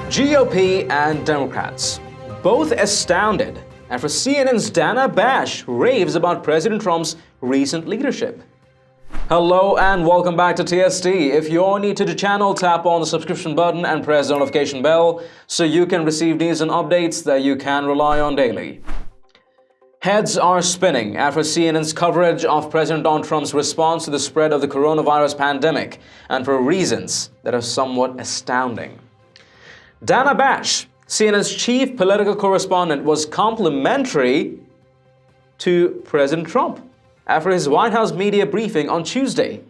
GOP and Democrats, both astounded after CNN's Dana Bash raves about President Trump's recent leadership. Hello and welcome back to TST. If you're new to the channel, tap on the subscription button and press the notification bell so you can receive news and updates that you can rely on daily. Heads are spinning after CNN's coverage of President Donald Trump's response to the spread of the coronavirus pandemic, and for reasons that are somewhat astounding. Dana Bash, CNN's chief political correspondent, was complimentary to President Trump after his White House media briefing on Tuesday.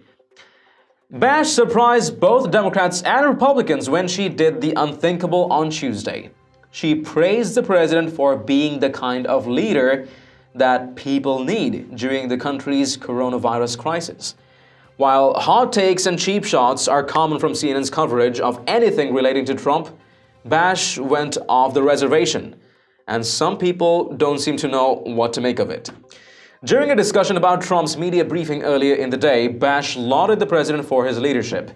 Bash surprised both Democrats and Republicans when she did the unthinkable on Tuesday. She praised the president for being the kind of leader that people need during the country's coronavirus crisis. While hot takes and cheap shots are common from CNN's coverage of anything relating to Trump, Bash went off the reservation, and some people don't seem to know what to make of it. During a discussion about Trump's media briefing earlier in the day, Bash lauded the president for his leadership.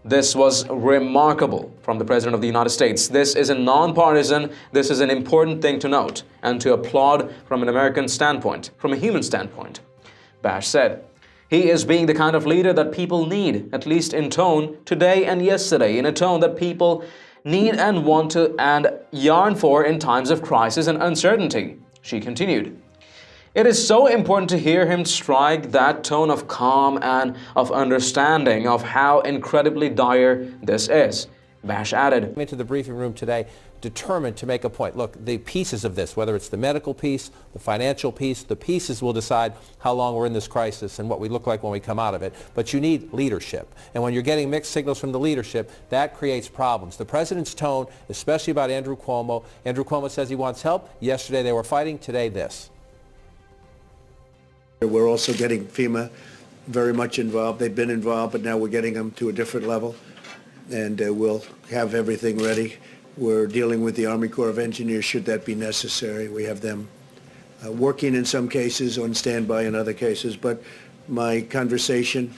This was remarkable from the President of the United States. This is a nonpartisan, this is an important thing to note and to applaud from an American standpoint, from a human standpoint. Bash said, "He is being the kind of leader that people need, at least in tone, today and yesterday, in a tone that people need and want to and yearn for in times of crisis and uncertainty." She continued, "It is so important to hear him strike that tone of calm and of understanding of how incredibly dire this is." Bash added, "Into the briefing room today determined to make a point. Look, the pieces of this, whether it's the medical piece, the financial piece, the pieces will decide how long we're in this crisis and what we look like when we come out of it. But you need leadership. And when you're getting mixed signals from the leadership, that creates problems. The president's tone, especially about Andrew Cuomo says he wants help. Yesterday they were fighting. Today this. We're also getting FEMA very much involved. They've been involved, but now we're getting them to a different level, and we'll have everything ready. We're dealing with the Army Corps of Engineers should that be necessary. We have them working in some cases, on standby in other cases, but my conversation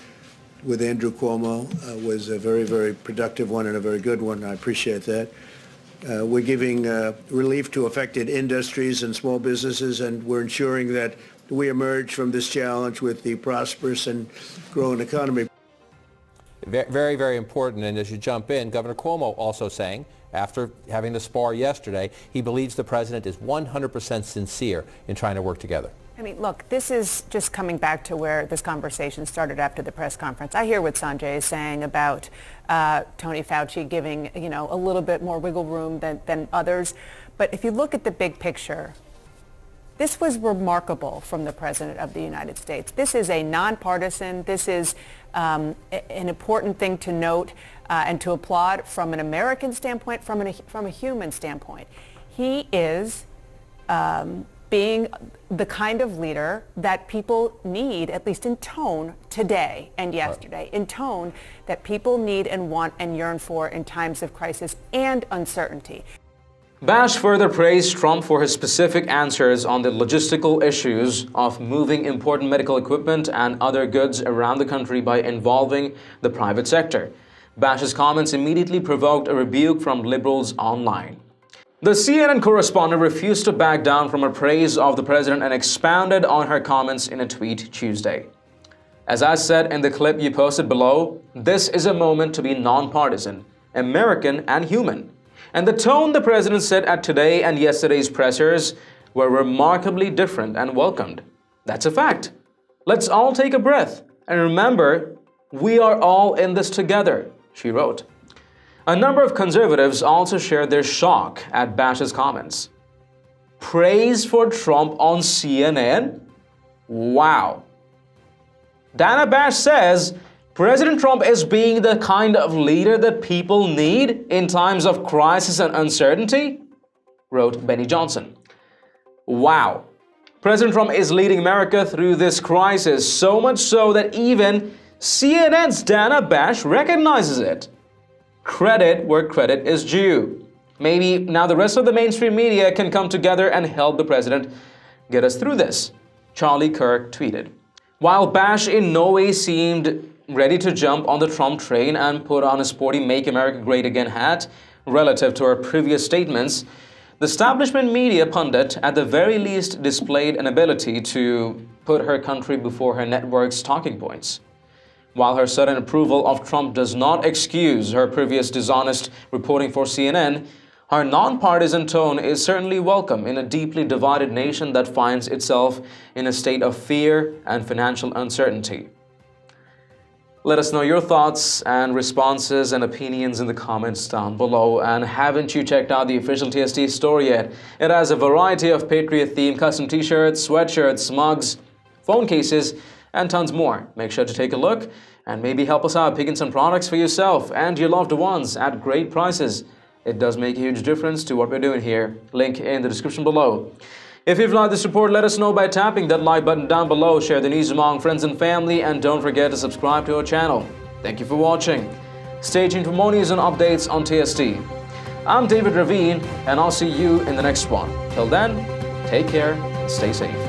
with Andrew Cuomo was a very, very productive one and a very good one. I appreciate that. We're giving relief to affected industries and small businesses, and we're ensuring that we emerge from this challenge with the prosperous and growing economy. Very, very important. And as you jump in, Governor Cuomo also saying, after having the spar yesterday, he believes the president is 100% sincere in trying to work together. I mean, look, this is just coming back to where this conversation started after the press conference. I hear what Sanjay is saying about Tony Fauci giving, a little bit more wiggle room than others. But if you look at the big picture, this was remarkable from the President of the United States. This is a nonpartisan, this is an important thing to note and to applaud from an American standpoint, from a human standpoint. He is being the kind of leader that people need, at least in tone, today and yesterday, in tone that people need and want and yearn for in times of crisis and uncertainty. Bash further praised Trump for his specific answers on the logistical issues of moving important medical equipment and other goods around the country by involving the private sector. Bash's comments immediately provoked a rebuke from liberals online. The CNN correspondent refused to back down from her praise of the president and expounded on her comments in a tweet Tuesday. As I said in the clip you posted below, this is a moment to be nonpartisan, American and human. And the tone the president set at today and yesterday's pressers were remarkably different and welcomed. That's a fact. Let's all take a breath and remember, we are all in this together, she wrote. A number of conservatives also shared their shock at Bash's comments. Praise for Trump on CNN? Wow. Dana Bash says, President Trump is being the kind of leader that people need in times of crisis and uncertainty, wrote Benny Johnson. Wow. President Trump is leading America through this crisis, so much so that even CNN's Dana Bash recognizes it. Credit where credit is due. Maybe now the rest of the mainstream media can come together and help the president get us through this, Charlie Kirk tweeted. While Bash in no way seemed ready to jump on the Trump train and put on a sporty Make America Great Again hat relative to her previous statements, the establishment media pundit at the very least displayed an ability to put her country before her network's talking points. While her sudden approval of Trump does not excuse her previous dishonest reporting for CNN, her nonpartisan tone is certainly welcome in a deeply divided nation that finds itself in a state of fear and financial uncertainty. Let us know your thoughts and responses and opinions in the comments down below. And haven't you checked out the official TST store yet? It has a variety of Patriot-themed custom t-shirts, sweatshirts, mugs, phone cases, and tons more. Make sure to take a look and maybe help us out picking some products for yourself and your loved ones at great prices. It does make a huge difference to what we're doing here. Link in the description below. If you've liked this report, let us know by tapping that like button down below, share the news among friends and family, and don't forget to subscribe to our channel. Thank you for watching. Stay tuned for more news and updates on TST. I'm David Ravine, and I'll see you in the next one. Till then, take care and stay safe.